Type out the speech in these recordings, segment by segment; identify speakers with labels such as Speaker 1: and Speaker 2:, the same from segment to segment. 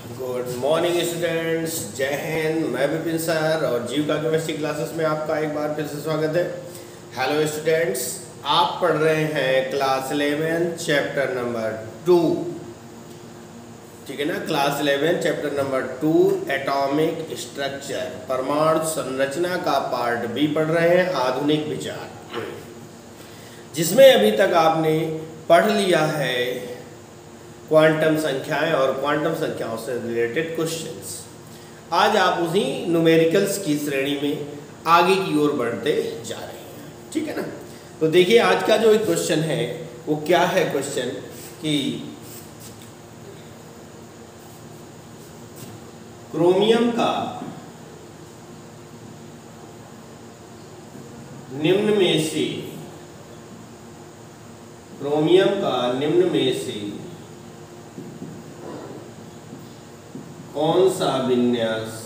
Speaker 1: Good morning students, जय हिंद। मैं Vipin sir और जीव का केमिस्ट्री क्लासेस में आपका एक बार फिर से स्वागत है। हेलो स्टूडेंट्स, आप पढ़ रहे हैं क्लास 11 चैप्टर नंबर 2, ठीक है ना। Class 11 chapter number 2 atomic structure, परमाणु संरचना का पार्ट बी पढ़ रहे हैं, आधुनिक विचार, जिसमें अभी तक आपने पढ़ लिया है क्वांटम संख्याएं और क्वांटम संख्याओं से रिलेटेड क्वेश्चंस। आज आप उसी न्यूमेरिकल्स की श्रेणी में आगे की ओर बढ़ते जा रहे हैं, ठीक है ना। तो देखिए आज का जो एक क्वेश्चन है वो क्या है। क्वेश्चन कि क्रोमियम का निम्न में से कौन सा विन्यास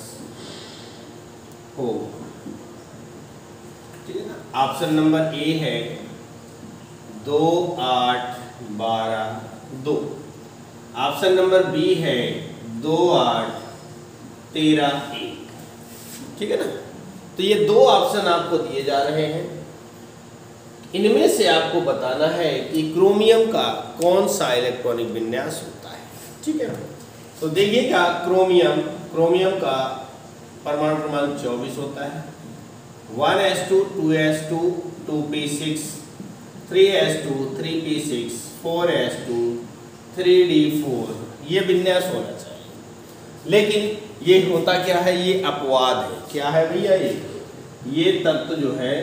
Speaker 1: हो, ठीक है ना। ऑप्शन नंबर ए है 2 8 12 2। ऑप्शन नंबर बी है 2 8 13 1, ठीक है ना। तो ये दो ऑप्शन आपको दिए जा रहे हैं। इनमें से आपको बताना है कि क्रोमियम का कौन सा इलेक्ट्रॉनिक विन्यास होता है, ठीक है ना। तो देखिएगा क्रोमियम का परमाणु क्रमांक 24 होता है। 1s2 2s2 2p6 3s2 3p6 4s2 3d4, ये विन्यास होना चाहिए। लेकिन ये होता क्या है, ये अपवाद है। क्या है भैया, ये तत्व जो है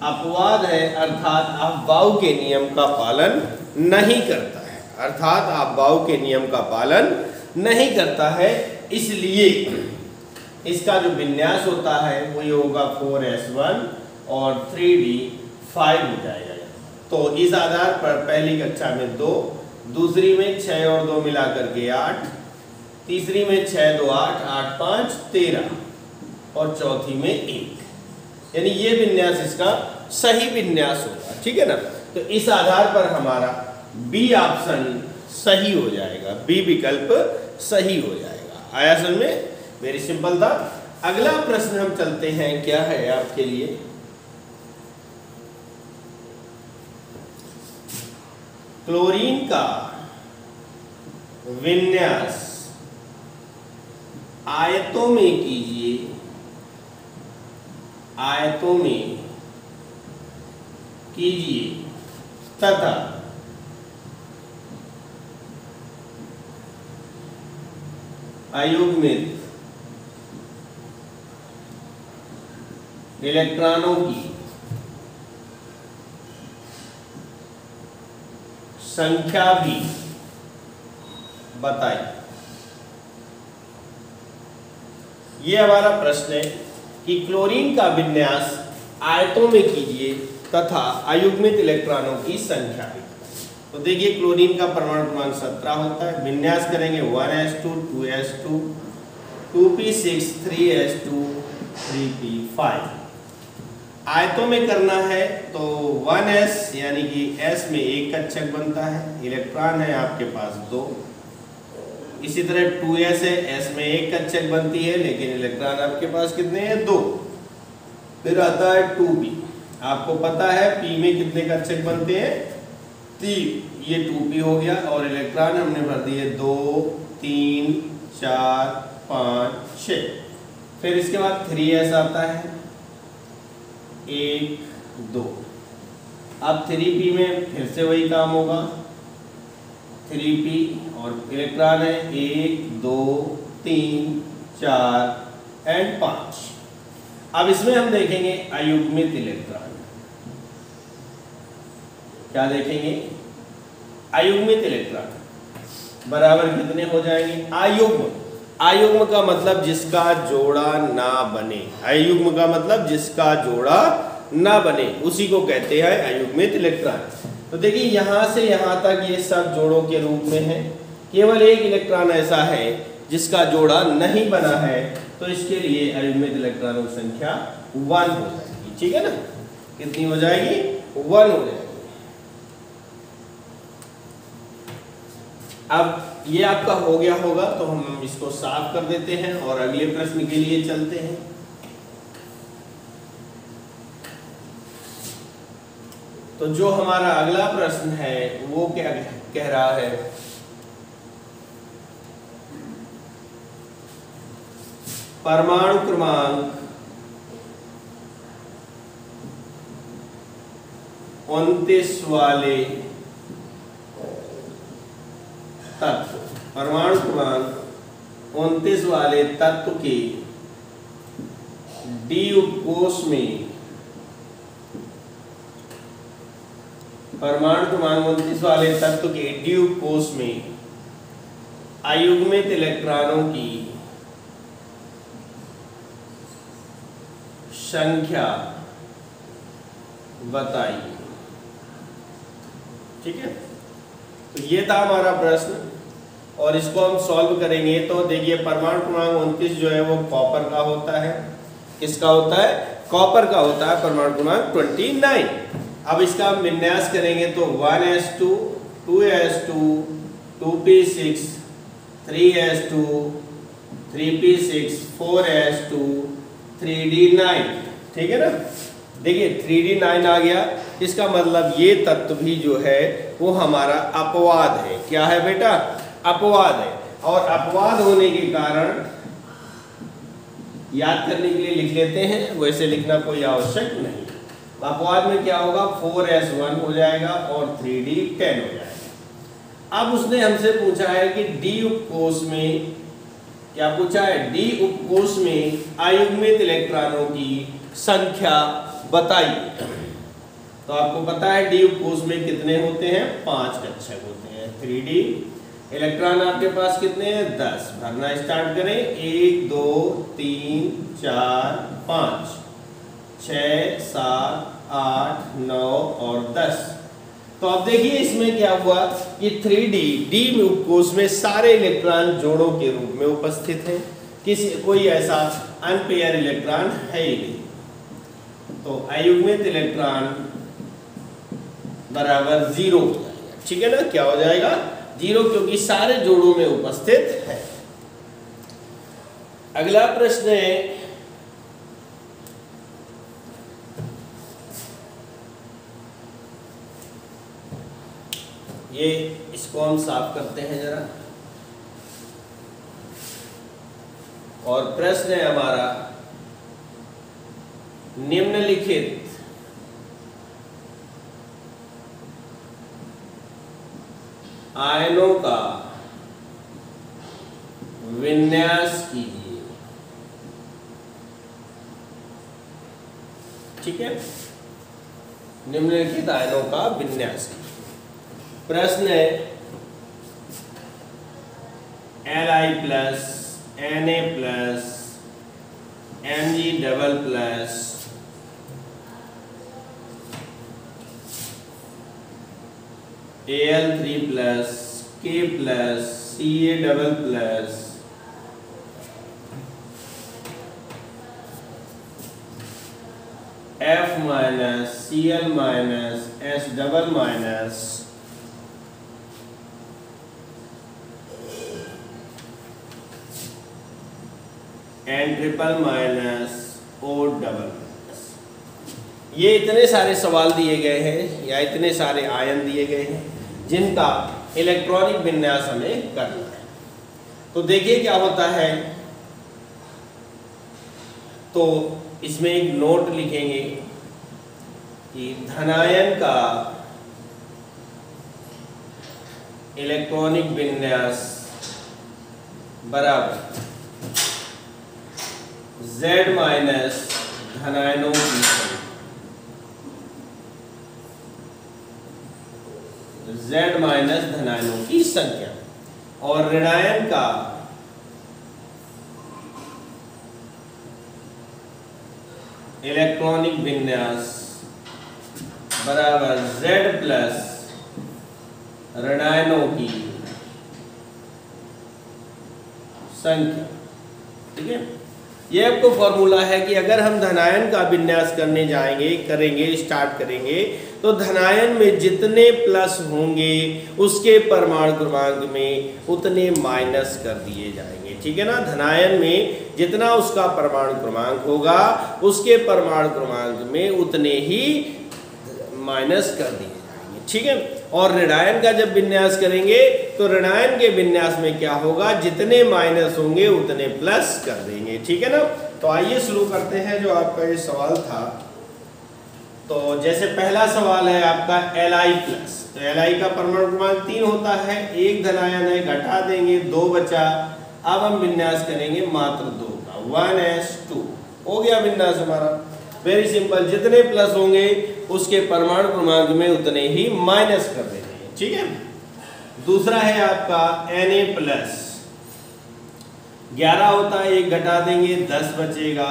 Speaker 1: अपवाद है, अर्थात अफबाऊ के नियम का पालन नहीं करता है, नहीं करता है। इसलिए इसका जो विन्यास होता है वो ये होगा 4s1 और 3d5 हो जाएगा। तो इस आधार पर पहली कक्षा में 2, दूसरी में 6 और 2 मिलाकर के 8, तीसरी में 6 2 8 8 5 13 और चौथी में 1, यानी ये विन्यास इसका सही विन्यास होगा, ठीक है ना। तो इस आधार पर हमारा बी ऑप्शन सही हो जाएगा, बी विकल्प सही हो जाएगा। आया समझ में, वेरी सिंपल था। अगला प्रश्न हम चलते हैं, क्या है आपके लिए, क्लोरीन का विन्यास आयतों में कीजिए, तथा अयुग्मित इलेक्ट्रॉनों की संख्या भी बताइए। ये हमारा प्रश्न है कि क्लोरीन का विन्यास आयतों में कीजिए तथा अयुग्मित इलेक्ट्रॉनों की संख्या भी। तो देखिए क्लोरीन का परमाणु क्रमांक 17 होता है। विन्यास करेंगे 1s2 2s2 2p6 3s2 3p5। आयतों में करना है तो 1s यानी कि s में 1 कक्षक बनता है, इलेक्ट्रॉन है आपके पास 2। इसी तरह 2s है, s में 1 कक्षक बनती है लेकिन इलेक्ट्रॉन आपके पास कितने हैं, 2। फिर आता है 2p, आपको पता है p में कितने कक्षक बनते हैं, 3, ये 2p हो गया और इलेक्ट्रॉन हमने भर दिए 2 3 4 5 6। फिर इसके बाद 3s आता है 1 2। अब 3p में फिर से वही काम होगा, 3p और इलेक्ट्रॉन है 1 2 3 4 एंड 5। अब इसमें हम देखेंगे अयुग्मित इलेक्ट्रॉन। क्या देखेंगे, अयुग्मित इलेक्ट्रॉन बराबर कितने हो जाएंगे, अयुग्म का मतलब जिसका जोड़ा ना बने, अयुग्म का मतलब जिसका जोड़ा ना बने उसी को कहते हैं अयुग्मित इलेक्ट्रॉन। तो देखिए यहाँ से यहाँ तक ये सब जोड़ों के रूप में है, केवल एक इलेक्ट्रॉन ऐसा है जिसका जोड़ा नहीं बना है, तो इसके लिए अयुग्मित इलेक्ट्रॉनों की संख्या 1 हो जाएगी, ठीक है ना। कितनी हो जाएगी, 1 हो जाएगी। अब ये आपका हो गया होगा, तो हम इसको साफ कर देते हैं और अगले प्रश्न के लिए चलते हैं। तो जो हमारा अगला प्रश्न है वो क्या कह रहा है, परमाणु क्रमांक 29 वाले तत्व, परमाणु क्रमांक 29 वाले तत्व के डी उपकोष में, परमाणु क्रमांक 29 वाले तत्व के डी उपकोष में अयुग्मित इलेक्ट्रॉनों की संख्या बताइए। ठीक है, तो ये था हमारा प्रश्न और इसको हम सॉल्व करेंगे। तो देखिए परमाणु क्रमांक 29 जो है वो कॉपर का होता है। किसका होता है? कॉपर का होता है परमाणु क्रमांक 29। अब इसका हम विन्यास करेंगे तो 1s2 2s2 2p6 3s2 3p6 4s2 3d9। ठीक है ना, देखिए 3d9 आ गया। इसका मतलब ये तत्व भी जो है वो हमारा अपवाद है। क्या है बेटा? अपवाद है। और अपवाद होने के कारण याद करने के लिए लिख लेते हैं, वैसे लिखना कोई आवश्यक नहीं। अपवाद में क्या होगा? 4s1 हो जाएगा और 3d10 हो जाएगा। अब उसने हमसे पूछा है कि डी उपकोष में, क्या पूछा है? डी उपकोष में अयुग्मित इलेक्ट्रॉनों की संख्या बताइए। तो आपको पता है डी उपकोष में कितने होते हैं? 5 कक्षक होते हैं। 3d इलेक्ट्रॉन आपके पास कितने हैं? 10। भरना स्टार्ट करें। 1 2 3 4 5 6 7 8 9 और 10। तो अब देखिए इसमें क्या हुआ कि 3d डी उपकोष में सारे इलेक्ट्रॉन जोड़ों के रूप में उपस्थित हैं। कोई ऐसा अनपेयर इलेक्ट्रॉन है ही नहीं। तो अयुग्मित इलेक्ट्रॉन बराबर 0 हो जाएगा। ठीक है ना, क्या हो जाएगा? 0, क्योंकि सारे जोड़ों में उपस्थित है। अगला प्रश्न है, ये इसको हम साफ करते हैं जरा। और प्रश्न है हमारा, निम्नलिखित आयनों का विन्यास कीजिए। ठीक है, निम्नलिखित आयनों का विन्यास कीजिए। प्रश्न है Li+, Na+, Mg++, Al3+, K+, Ca++, F-, Cl-, S-, N-, O-, ये इतने सारे सवाल दिए गए हैं या इतने सारे आयन दिए गए हैं जिनका इलेक्ट्रॉनिक विन्यास हमें करना है। तो देखिए क्या होता है। तो इसमें एक नोट लिखेंगे कि धनायन का इलेक्ट्रॉनिक विन्यास बराबर Z- धनायनों की संख्या, Z- धनायनों की संख्या, और ऋणायन का इलेक्ट्रॉनिक विन्यास बराबर Z+ ऋणायनों की संख्या। ठीक है, ये आपको फॉर्मूला है कि अगर हम धनायन का विन्यास करने स्टार्ट करेंगे तो धनायन में जितने प्लस होंगे उसके परमाणु क्रमांक में उतने माइनस कर दिए जाएंगे, ठीक है ना। धनायन में जितना उसका परमाणु क्रमांक होगा उसके परमाणु क्रमांक में उतने ही माइनस कर दिए जाएंगे, ठीक है। और ऋणायन का जब विन्यास करेंगे तो ऋणायन के विन्यास में क्या होगा, जितने माइनस होंगे उतने प्लस कर देंगे, ठीक है ना। तो आइए शुरू करते हैं जो आपका ये सवाल था। तो जैसे पहला सवाल है आपका Li प्लस, तो Li का परमाणु क्रमांक 3 होता है, एक धनायन है, घटा देंगे 2 बचा। अब हम विन्यास करेंगे मात्र 2 का, 1s2 हो गया विन्यास हमारा। वेरी सिंपल, जितने प्लस होंगे उसके परमाणु क्रमांक में उतने ही माइनस कर देंगे, ठीक है। दूसरा है आपका Na प्लस, 11 होता है, एक घटा देंगे 10 बचेगा,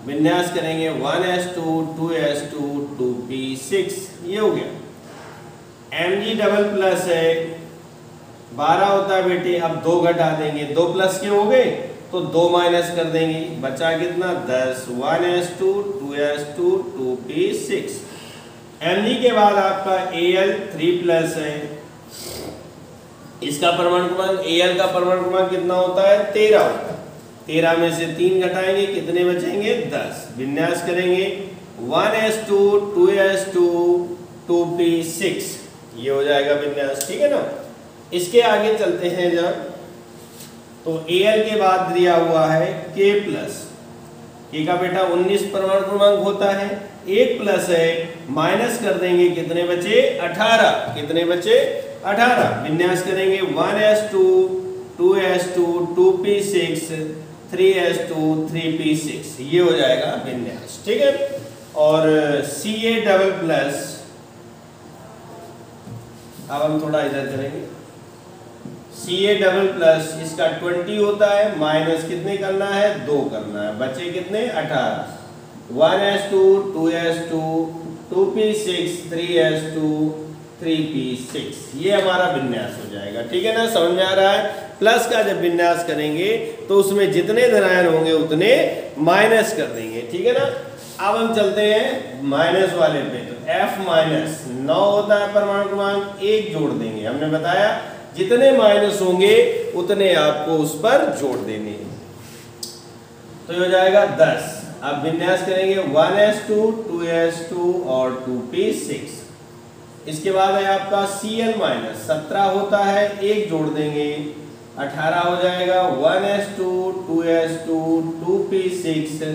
Speaker 1: विन्यास करेंगे 1s2 2s2 2p6, ये हो गया। Mg डबल प्लस है, 12 होता है बेटे, अब 2 घटा देंगे, 2 प्लस के हो गए तो 2 माइनस कर देंगे, बचा कितना 10, 1s2 2s2 2p6। Mg के बाद आपका Al 3 प्लस है, इसका परमाणु क्रमांक Al का परमाणु क्रमांक कितना होता है 13 होता है, 13 में से 3 घटाएंगे कितने बचेंगे 10, विन्यास करेंगे 1s2 2s2 2p6, ये हो जाएगा विन्यास, ठीक है ना। इसके आगे चलते हैं जब, तो Al के बाद दिया हुआ है K प्लस, K का बेटा 19 परमाणु क्रमांक होता है, 1 प्लस है, माइनस कर देंगे कितने बचे 18, कितने बचे 18, विन्यास करेंगे 1s2 2s2 2p6 3s2 3p6, ये हो जाएगा विन्यास, ठीक है। और Ca डबल प्लस, अब हम थोड़ा इधर करेंगे, Ca डबल प्लस इसका 20 होता है, माइनस कितने करना है 2 करना है, बचे कितने 18, 1s2 2s2 2p6 3s2 3p6, ये हमारा विन्यास हो जाएगा, ठीक है ना। समझ में आ रहा है। प्लस का जब विन्यास करेंगे तो उसमें जितने धनायन होंगे उतने माइनस कर देंगे, ठीक है ना। अब हम चलते हैं माइनस वाले पे, तो F माइनस 9 होता है परमाणु क्रमांक, 1 जोड़ देंगे, हमने बताया जितने माइनस होंगे उतने आपको उस पर जोड़ देने, तो ये हो जाएगा 10। अब विन्यास करेंगे 1s2 2s2 और 2p6। इसके बाद है आपका Cl माइनस 17 होता है, 1 जोड़ देंगे 18 हो जाएगा, 1s2 2s2 2p6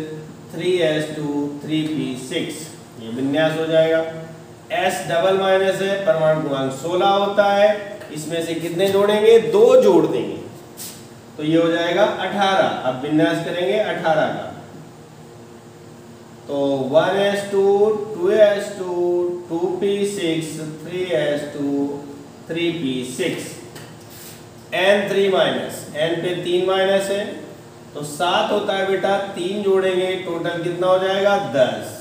Speaker 1: 3s2 3p6, ये विन्यास हो जाएगा। S डबल माइनस है, परमाणु क्रमांक 16 होता है, इसमें से कितने जोड़ेंगे 2 जोड़ देंगे, तो ये हो जाएगा 18। अब विन्यास करेंगे 18 का, तो 1s2 2s2 2p6 3s2 3p6, n3 minus, n पे 3 माइनस है तो 7 होता है बेटा, 3 जोड़ेंगे टोटल कितना हो जाएगा 10,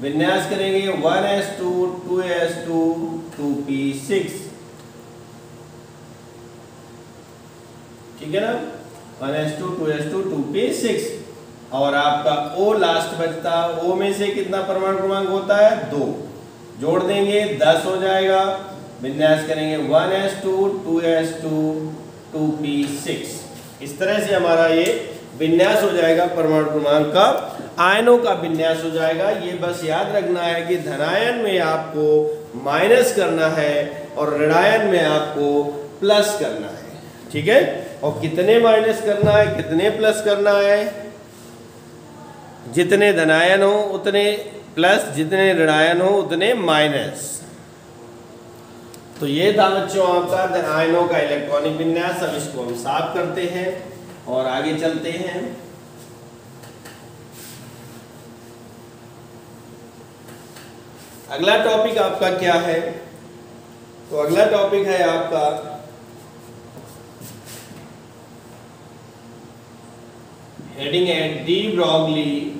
Speaker 1: विन्यास करेंगे 1s2 2s2 2p6, ठीक है ना, 1s2 2s2 2p6। और आपका O लास्ट बचता, O में से कितना परमाणु क्रमांक होता है 2, जोड़ देंगे 10 हो जाएगा, विन्यास करेंगे 1s2 2s2 2p6। इस तरह से हमारा ये विन्यास हो जाएगा परमाणु क्रमांक का, आयनों का विन्यास हो जाएगा। ये बस याद रखना है कि धनायन में आपको माइनस करना है और ऋणायन में आपको प्लस करना है, ठीक है। और कितने माइनस करना है कितने प्लस करना है, जितने धनायन हो उतने प्लस, जितने ऋणायन हो उतने माइनस। तो ये था बच्चों आपका आयनों का इलेक्ट्रॉनिक विन्यास। अब इसको हम साफ करते हैं और आगे चलते हैं। अगला टॉपिक आपका क्या है, तो अगला टॉपिक है आपका हेडिंग है डी ब्रॉगली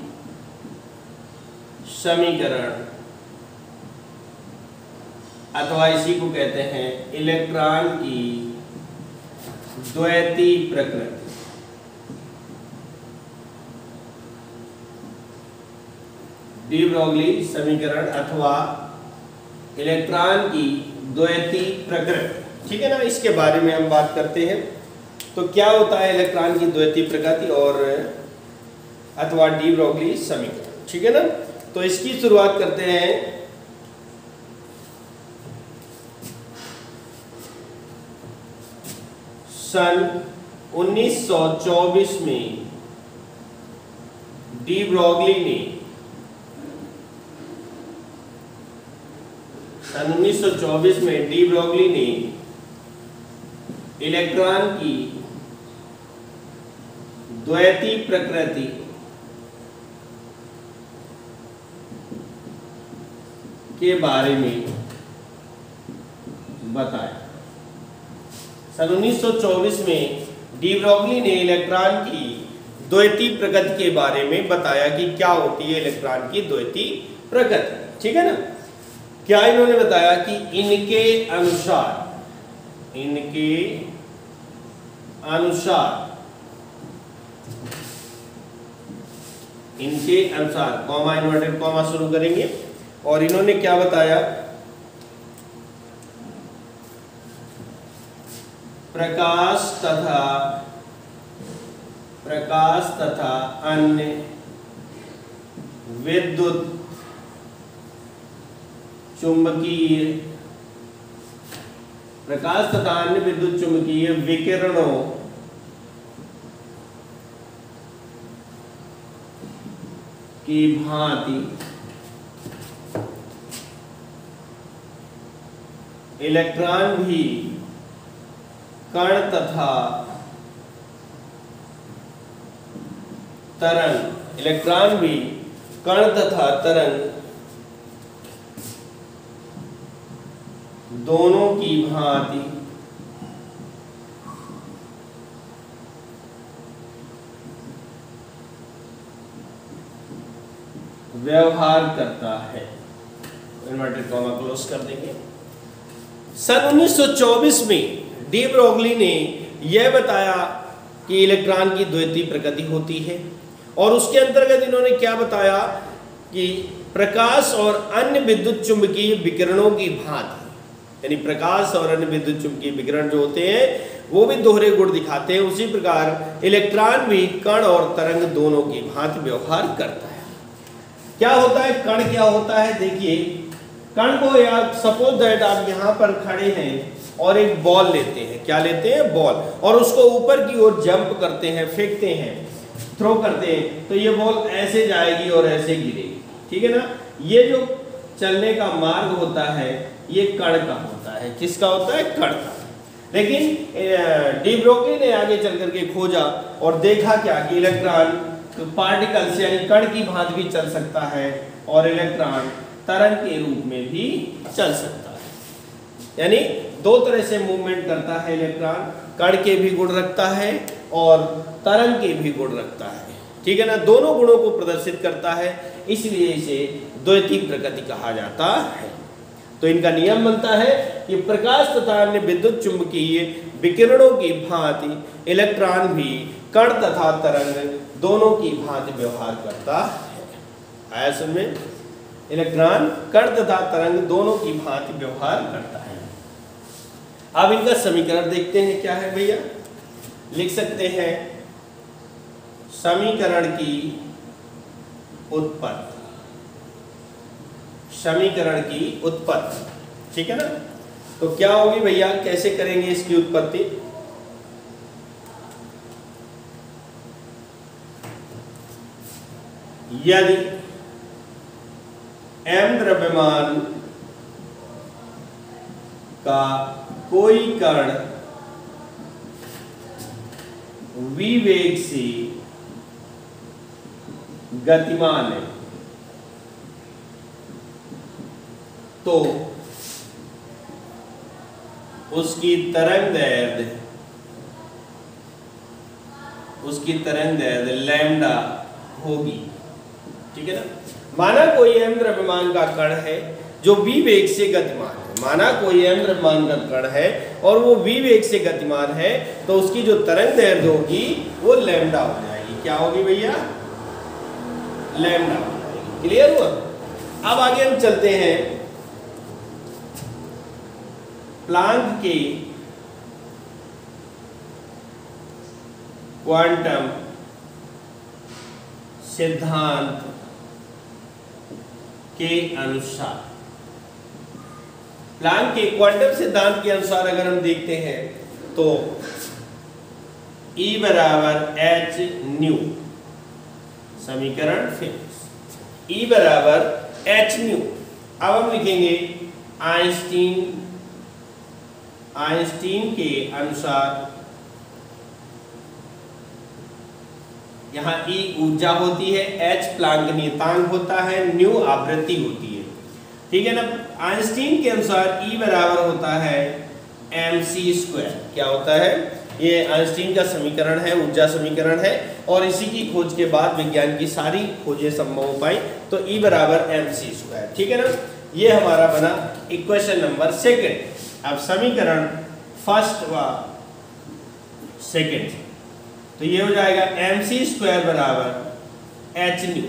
Speaker 1: समीकरण, अथवा इसी को कहते हैं इलेक्ट्रॉन की द्वैती प्रकृति। डी ब्रोगली समीकरण अथवा इलेक्ट्रॉन की द्वैती प्रकृति, ठीक है ना, इसके बारे में हम बात करते हैं। तो क्या होता है इलेक्ट्रॉन की द्वैती प्रकृति और अथवा डी ब्रोगली समीकरण, ठीक है ना। तो इसकी शुरुआत करते हैं सन 1924 में डी ब्रोगली ने सन 1924 में डी ब्रोगली ने इलेक्ट्रॉन की द्वैती प्रकृति के बारे में बताया। सन 1924 में डी ब्रोगली ने इलेक्ट्रॉन की द्वैती प्रकृति के बारे में बताया कि क्या होती है इलेक्ट्रॉन की द्वैती प्रकृति, ठीक है ना। क्या इन्होंने बताया कि इनके अनुसार कॉमा इन्वर्टेड कॉमा शुरू करेंगे। और इन्होंने क्या बताया, प्रकाश तथा अन्य विद्युत चुंबकीय विकिरणों की भांति इलेक्ट्रॉन भी कण तथा तरंग दोनों की भांति व्यवहार करता है। इन्वर्टेड कॉमा क्लोज कर देंगे। सन 1924 में डी ब्रोगली ने यह बताया कि इलेक्ट्रॉन की द्वैती प्रकृति होती है और उसके अंतर्गत इन्होंने क्या बताया कि प्रकाश और अन्य विद्युत चुंबकीय विकिरणों की भांति, यानी प्रकाश और अन्य विद्युत चुंबकीय विकिरण जो होते हैं वो भी दोहरे गुण दिखाते हैं, उसी प्रकार इलेक्ट्रॉन भी कण और तरंग दोनों की भांति व्यवहार करता है। क्या होता है कण, क्या होता है, देखिए कण को या सपोज दैट आप यहाँ पर खड़े हैं और एक बॉल लेते हैं, क्या लेते हैं, बॉल, और उसको ऊपर की ओर जंप करते हैं, फेंकते हैं, थ्रो करते हैं, तो ये बॉल ऐसे जाएगी और ऐसे गिरेगी, ठीक है ना। ये जो चलने का मार्ग होता है ये कण का होता है, किसका होता है, कण का। लेकिन डी ब्रोगली ने आगे चल करके खोजा और देखा क्या कि इलेक्ट्रॉन पार्टिकल्स यानी कण की भांति भी चल सकता है और इलेक्ट्रॉन तरंग के रूप में भी चल सकता है, यानी दो तरह से मूवमेंट करता है इलेक्ट्रॉन, कण के भी गुण रखता है और तरंग के भी गुण रखता है, ठीक है ना, दोनों गुणों को प्रदर्शित करता है, इसलिए इसे द्वैती प्रकृति कहा जाता है। तो इनका नियम बनता है कि प्रकाश तथा अन्य विद्युत चुंबकीय विकिरणों की भांति इलेक्ट्रॉन भी कण तथा तरंग दोनों की भांति व्यवहार करता है। आया समझ में, इलेक्ट्रॉन कण तथा तरंग दोनों की भांति व्यवहार करता है। अब इनका समीकरण देखते हैं क्या है भैया। लिख सकते हैं समीकरण की उत्पत्ति, समीकरण की उत्पत्ति, ठीक है ना। तो क्या होगी भैया, कैसे करेंगे इसकी उत्पत्ति। यदि m द्रव्यमान का कोई कण v वेग से गतिमान है तो उसकी तरंग दैर्ध्य लैम्डा होगी, ठीक है ना। माना कोई m द्रव्यमान का कण है जो v वेग से गतिमान है, माना कोई m द्रव्यमान का कण है और वो v वेग से गतिमान है, तो उसकी जो तरंग दैर्ध्य होगी वो लैम्डा हो जाएगी। क्या होगी भैया, लैम्डा हो जाएगी। क्लियर हुआ। अब आगे हम चलते हैं प्लांक के क्वांटम सिद्धांत के अनुसार। प्लांक के क्वांटम सिद्धांत के अनुसार अगर हम देखते हैं तो E बराबर एच न्यू, समीकरण फिक्स, E बराबर एच न्यू। अब हम लिखेंगे आइंस्टीन के अनुसार यहाँ E ऊर्जा होती है, H प्लांक नियतांक होता है, न्यू आवृत्ति होती है, ठीक है ना। आइंस्टीन के अनुसार E बराबर होता है mc²। क्या होता है? ये आइंस्टीन का समीकरण है, ऊर्जा समीकरण है, और इसी की खोज के बाद विज्ञान की सारी खोजें संभव हो पाई, तो E बराबर mc², ठीक है ना। ये हमारा बना इक्वेशन नंबर सेकंड। अब समीकरण फर्स्ट व सेकंड, तो ये हो जाएगा mc² बराबर एच न्यू,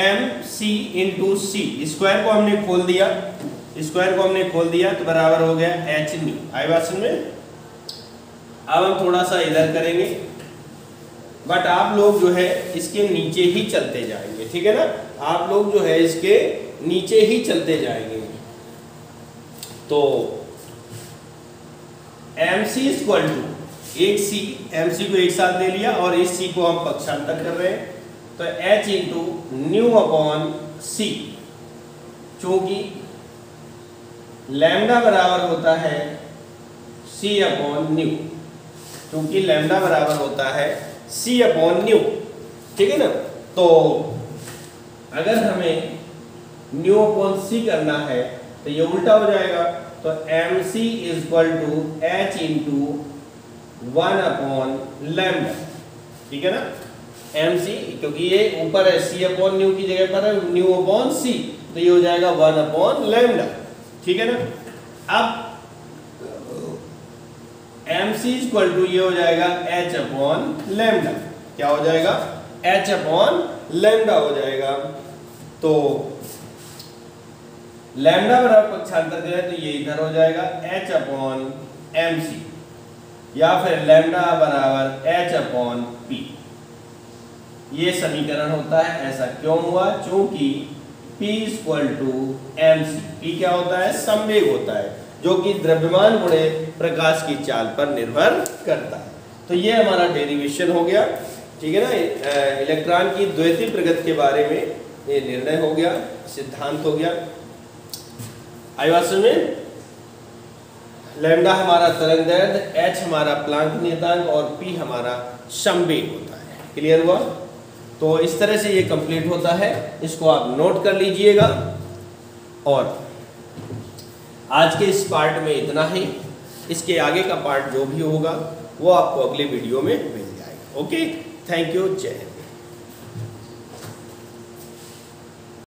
Speaker 1: mc इंटू सी, स्क्वायर को हमने खोल दिया, स्क्वायर को हमने खोल दिया तो बराबर हो गया एच न्यू। आई बात समझ में? अब हम थोड़ा सा इधर करेंगे, बट आप लोग जो है इसके नीचे ही चलते जाएंगे, ठीक है ना। आप लोग जो है इसके नीचे ही चलते जाएंगे। तो mc इक्वल टू एक सी, mc को एक साथ ले लिया और इस c को हम पक्षांतर कर रहे हैं, तो h इंटू न्यू अपॉन सी, चूंकि लैम्डा बराबर होता है c अपॉन न्यू, क्योंकि लैम्डा बराबर होता है c अपॉन न्यू, ठीक है ना। तो अगर हमें न्यू अपॉन c करना है तो ये उल्टा हो जाएगा, तो mc equal to h into 1 upon lambda, ठीक है ना। mc क्योंकि ये ऊपर है, c अपॉन न्यू की जगह पर है न्यू अपॉन c, तो ये हो जाएगा 1 अपॉन लैम्डा, ठीक है ना। अब mc इक्वल टू ये हो जाएगा h अपॉन लैम्डा, क्या हो जाएगा? h अपॉन लैम्डा हो जाएगा। तो लैम्डा बराबर पक्षांतर करें तो ये इधर हो जाएगा h अपॉन mc, या फिर लैम्डा बराबर h अपॉन p। ये समीकरण होता है। ऐसा क्यों हुआ? क्योंकि p equal to mc, p क्या होता है? संवेग होता है, जो कि द्रव्यमान गुणे प्रकाश की चाल पर निर्भर करता है। तो ये हमारा डेरिवेशन हो गया, ठीक है ना। इलेक्ट्रॉन की द्वैतीय प्रगति के बारे में ये निर्णय हो गया, सिद्धांत हो गया। आई बात समझ में? लैम्डा हमारा तरंगदैर्घ्य, h हमारा प्लांक नियतांक और p हमारा संवेग होता है। क्लियर हुआ? तो इस तरह से ये कंप्लीट होता है, इसको आप नोट कर लीजिएगा। और आज के इस पार्ट में इतना ही, इसके आगे का पार्ट जो भी होगा वो आपको अगले वीडियो में मिल जाएगा। ओके, थैंक यू, जय हिंद।